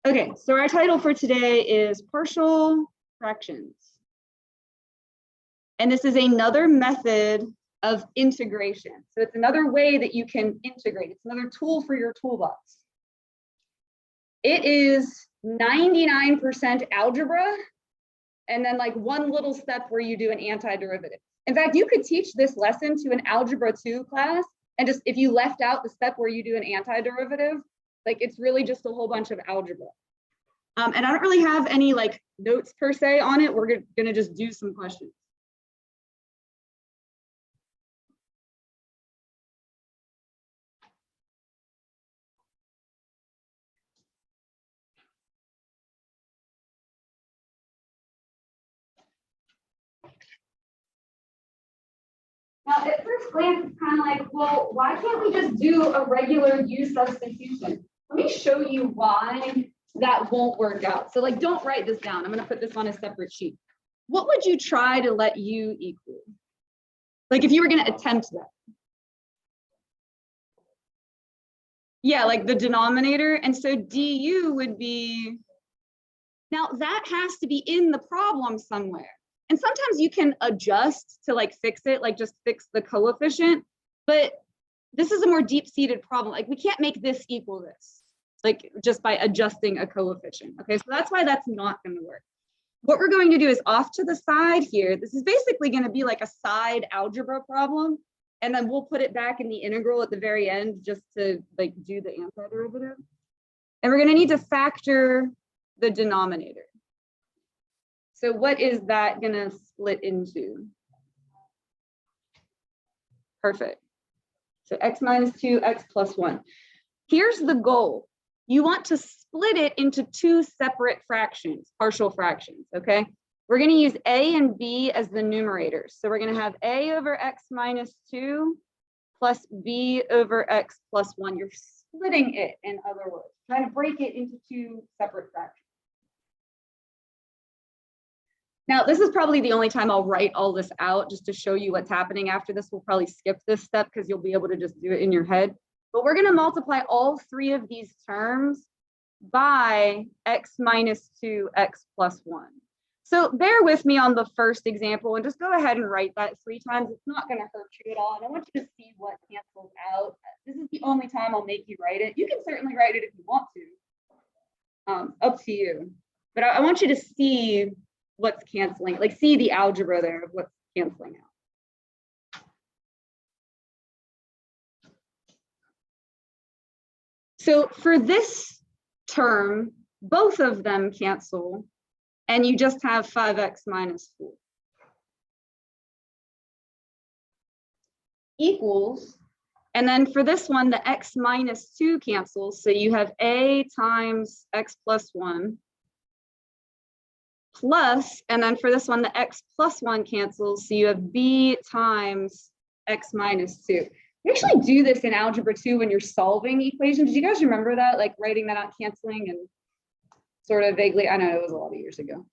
Okay, so our title for today is partial fractions. And this is another method of integration. So it's another way that you can integrate. It's another tool for your toolbox. It is 99% algebra, and then like one little step where you do an antiderivative. In fact, you could teach this lesson to an Algebra 2 class, and just if you left out the step where you do an antiderivative, like it's really just a whole bunch of algebra. And I don't really have any like notes per se on it. We're gonna just do some questions. Now, at first glance, it's kind of like, well, why can't we just do a regular U substitution? Let me show you why that won't work out. So like, don't write this down. I'm going to put this on a separate sheet. What would you try to let U equal? Like if you were going to attempt that. Yeah, like the denominator. And so du would be, now that has to be in the problem somewhere. And sometimes you can adjust to like fix it, like just fix the coefficient, but this is a more deep-seated problem. Like we can't make this equal this, like just by adjusting a coefficient. Okay, so that's why that's not going to work. What we're going to do is off to the side here. This is basically going to be like a side algebra problem. And then we'll put it back in the integral at the very end just to like do the antiderivative. And we're going to need to factor the denominator. So what is that going to split into? Perfect. So x minus 2, x plus 1. Here's the goal. You want to split it into two separate fractions, partial fractions, okay? We're going to use a and b as the numerators. So we're going to have a over x minus 2 plus b over x plus 1. You're splitting it, in other words, trying to break it into two separate fractions. Now, this is probably the only time I'll write all this out just to show you what's happening after this. We'll probably skip this step because you'll be able to just do it in your head. But we're going to multiply all three of these terms by x minus 2, x plus 1. So bear with me on the first example and just go ahead and write that 3 times. It's not going to hurt you at all. And I want you to see what cancels out. This is the only time I'll make you write it. You can certainly write it if you want to. Up to you. But I want you to see what's canceling, like see the algebra there of what's canceling out. So for this term, both of them cancel, and you just have 5x minus 4. Equals, and then for this one, the x minus 2 cancels, so you have a times x plus 1. Plus, and then for this one, the x plus 1 cancels, so you have b times x minus 2. We actually do this in Algebra 2 when you're solving equations. Do you guys remember that, like writing that out, canceling, and sort of vaguely? I know it was a lot of years ago.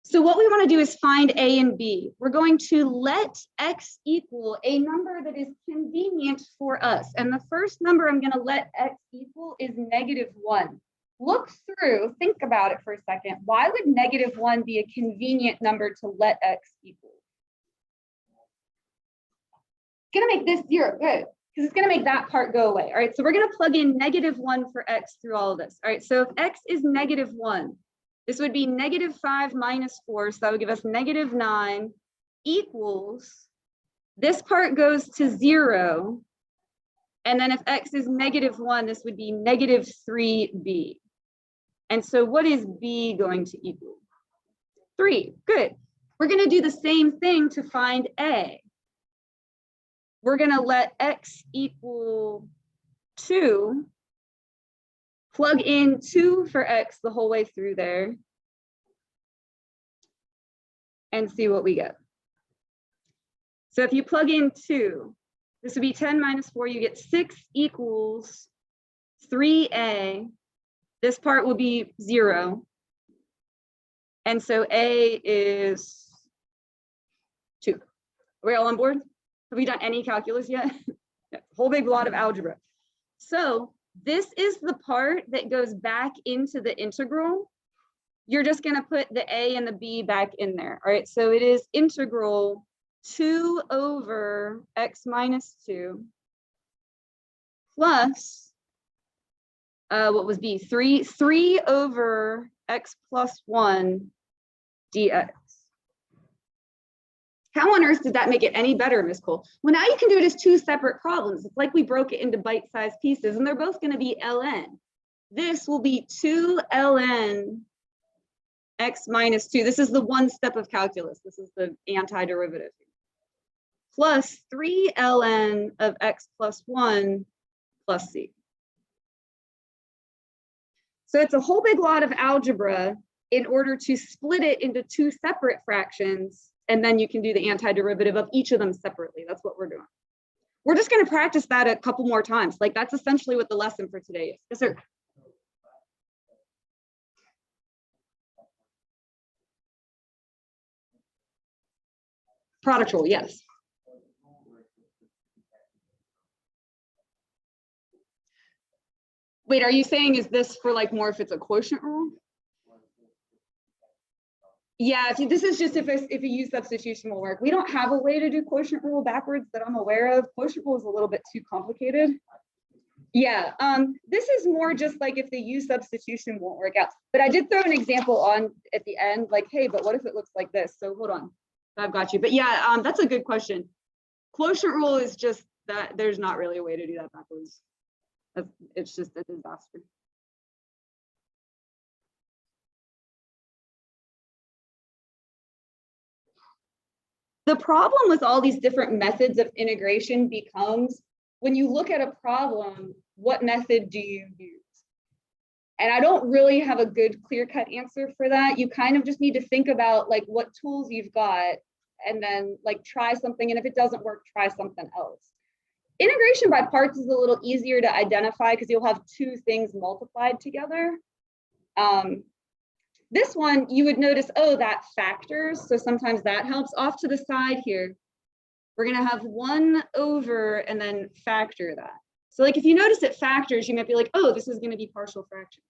So what we want to do is find a and b. We're going to let x equal a number that is convenient for us. And the first number I'm going to let x equal is -1. Look through, think about it for a second. Why would -1 be a convenient number to let x equal? It's going to make this 0, good, because it's going to make that part go away. All right, so we're going to plug in -1 for x through all of this. All right, so if x is -1, this would be -5 minus 4, so that would give us -9 equals, this part goes to 0, and then if x is -1, this would be -3b. And so what is b going to equal? 3, good. We're going to do the same thing to find a. We're going to let x equal 2, plug in 2 for x the whole way through there, and see what we get. So if you plug in 2, this would be 10 minus 4, you get 6 equals 3a. This part will be 0. And so a is 2. Are we all on board? Have we done any calculus yet? A whole big lot of algebra. So This is the part that goes back into the integral. You're just going to put the a and the b back in there. All right, so it is integral 2 over x minus 2 plus, what was b? 3 over x plus 1 dx. How on earth did that make it any better, Ms. Cole? Well, now you can do it as two separate problems. It's like we broke it into bite-sized pieces, and they're both going to be ln. This will be 2 ln x minus 2. This is the one step of calculus. This is the antiderivative. Plus 3 ln of x plus 1 plus c. So it's a whole big lot of algebra in order to split it into two separate fractions, and then you can do the antiderivative of each of them separately. That's what we're doing. We're just going to practice that a couple more times. Like, that's essentially what the lesson for today is. Yes, sir. Product rule, yes. Wait, are you saying is this for like more if it's a quotient rule? Yeah, this is just if a U substitution will work. We don't have a way to do quotient rule backwards that I'm aware of. Quotient rule is a little bit too complicated. Yeah, this is more just like if the U substitution won't work out. But I did throw an example on at the end, like, hey, but what if it looks like this? So hold on, I've got you. But yeah, that's a good question. Quotient rule is just that there's not really a way to do that backwards. It's just a disaster. The problem with all these different methods of integration becomes when you look at a problem, what method do you use? And I don't really have a good clear-cut answer for that. You kind of just need to think about like what tools you've got and then like try something. And if it doesn't work, try something else. Integration by parts is a little easier to identify because you'll have two things multiplied together. This one, you would notice, oh, that factors. So sometimes that helps. Off to the side here, we're going to have 1 over and then factor that. So like if you notice it factors, you might be like, oh, this is going to be partial fraction.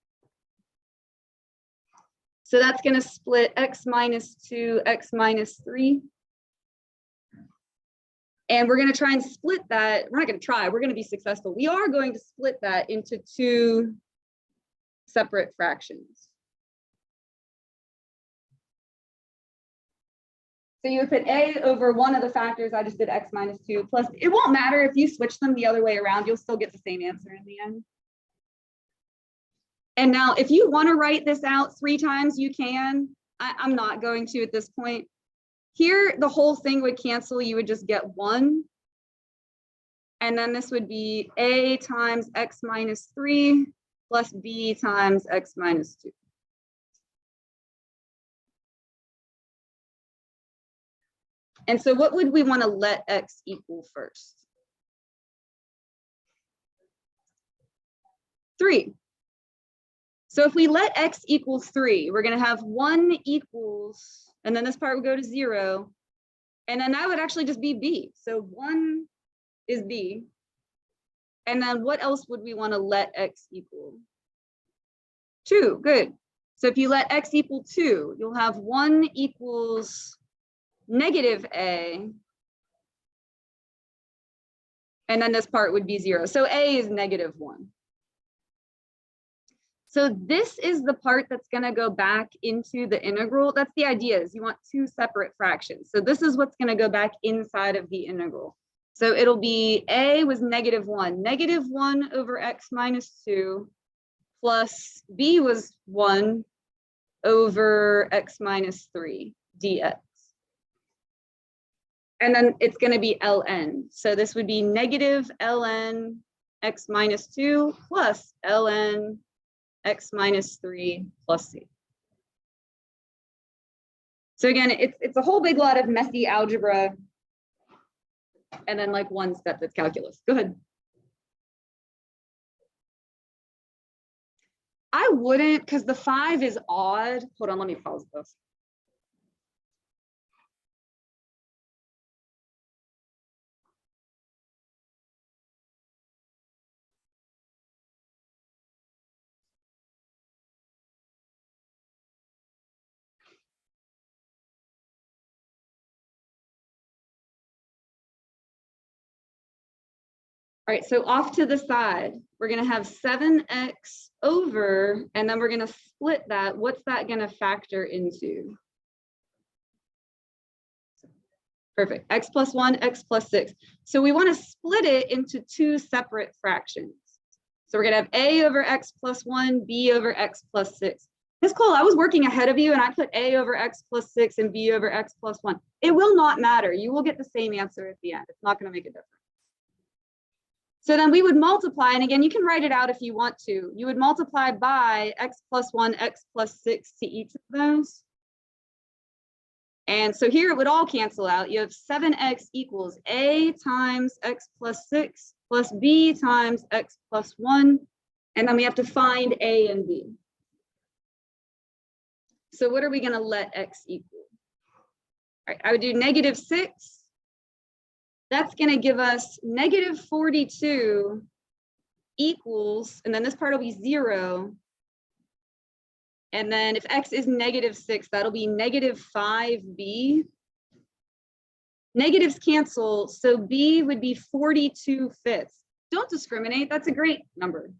So that's going to split x minus 2, x minus 3. And we're going to try and split that. We're not going to try. We're going to be successful. We are going to split that into two separate fractions. So you would put a over one of the factors. I just did x minus 2 plus. It won't matter if you switch them the other way around. You'll still get the same answer in the end. And now if you want to write this out 3 times, you can. I'm not going to at this point. Here, the whole thing would cancel. You would just get 1. And then this would be a times x minus 3 plus b times x minus 2. And so what would we want to let x equal first? 3. So if we let x equal 3, we're going to have 1 equals, and then this part would go to 0. And then that would actually just be b. So 1 is b. And then what else would we want to let x equal? 2, good. So if you let x equal 2, you'll have 1 equals negative a. And then this part would be 0. So a is negative 1. So this is the part that's going to go back into the integral. That's the idea, is you want two separate fractions. So this is what's going to go back inside of the integral. So it'll be a was negative 1. Negative 1 over x minus 2 plus b was 1 over x minus 3 dx. And then it's going to be ln. So this would be negative ln x minus 2 plus ln x minus 3 plus c. So again, it's a whole big lot of messy algebra and then like one step that's calculus. Go ahead. I wouldn't, because the 5 is odd. Hold on, let me pause this. All right, so off to the side, we're gonna have 7x over, and then we're gonna split that. What's that gonna factor into? Perfect, x plus 1, x plus 6. So we wanna split it into two separate fractions. So we're gonna have a over x plus 1, b over x plus 6. Miss Cole, I was working ahead of you and I put a over x plus 6 and b over x plus 1. It will not matter. You will get the same answer at the end. It's not gonna make a difference. So then we would multiply, and again, you can write it out if you want to. You would multiply by x plus 1, x plus 6 to each of those. And so here it would all cancel out. You have 7x equals a times x plus 6 plus b times x plus 1. And then we have to find a and b. So what are we going to let x equal? All right, I would do negative 6. That's going to give us negative 42 equals, and then this part will be 0. And then if x is negative 6, that'll be negative 5b. Negatives cancel, so b would be 42/5. Don't discriminate, that's a great number.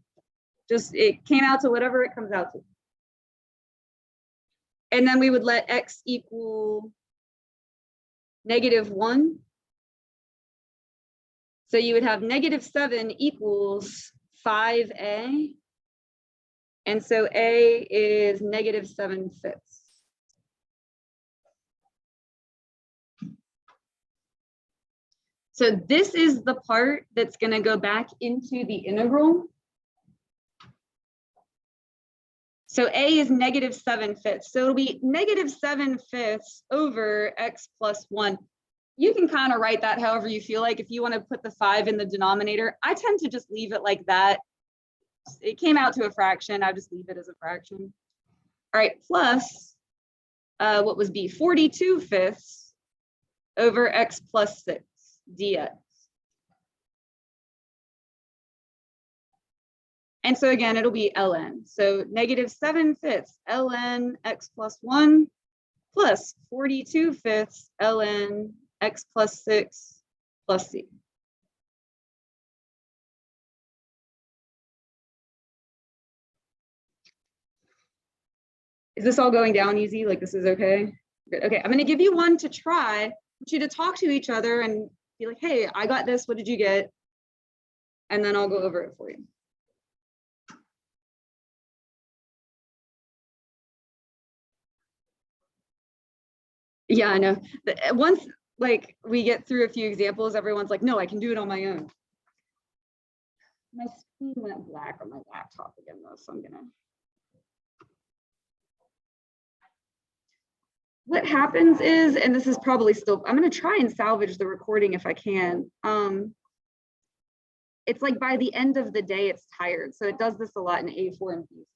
Just, it came out to whatever it comes out to. And then we would let x equal negative 1. So you would have negative 7 equals 5a. And so a is negative 7/5. So this is the part that's going to go back into the integral. So a is negative 7/5. So it'll be negative 7/5 over x plus 1. You can kind of write that however you feel like. If you want to put the 5 in the denominator, I tend to just leave it like that. It came out to a fraction. I just leave it as a fraction. All right, plus what was b? 42/5 over x plus 6 dx. And so again, it'll be ln. So negative 7/5 ln x plus 1 plus 42/5 ln x plus 6 plus c. Is this all going down easy? Like this is okay? Good. Okay, I'm gonna give you one to try. I want you to talk to each other and be like, hey, I got this, what did you get? And then I'll go over it for you. Yeah, I know. Once like we get through a few examples, everyone's like, no, I can do it on my own. My screen went black on my laptop again though, so I'm gonna. What happens is, and this is probably still, I'm gonna try and salvage the recording if I can. It's like by the end of the day, it's tired. So it does this a lot in A4 and B4.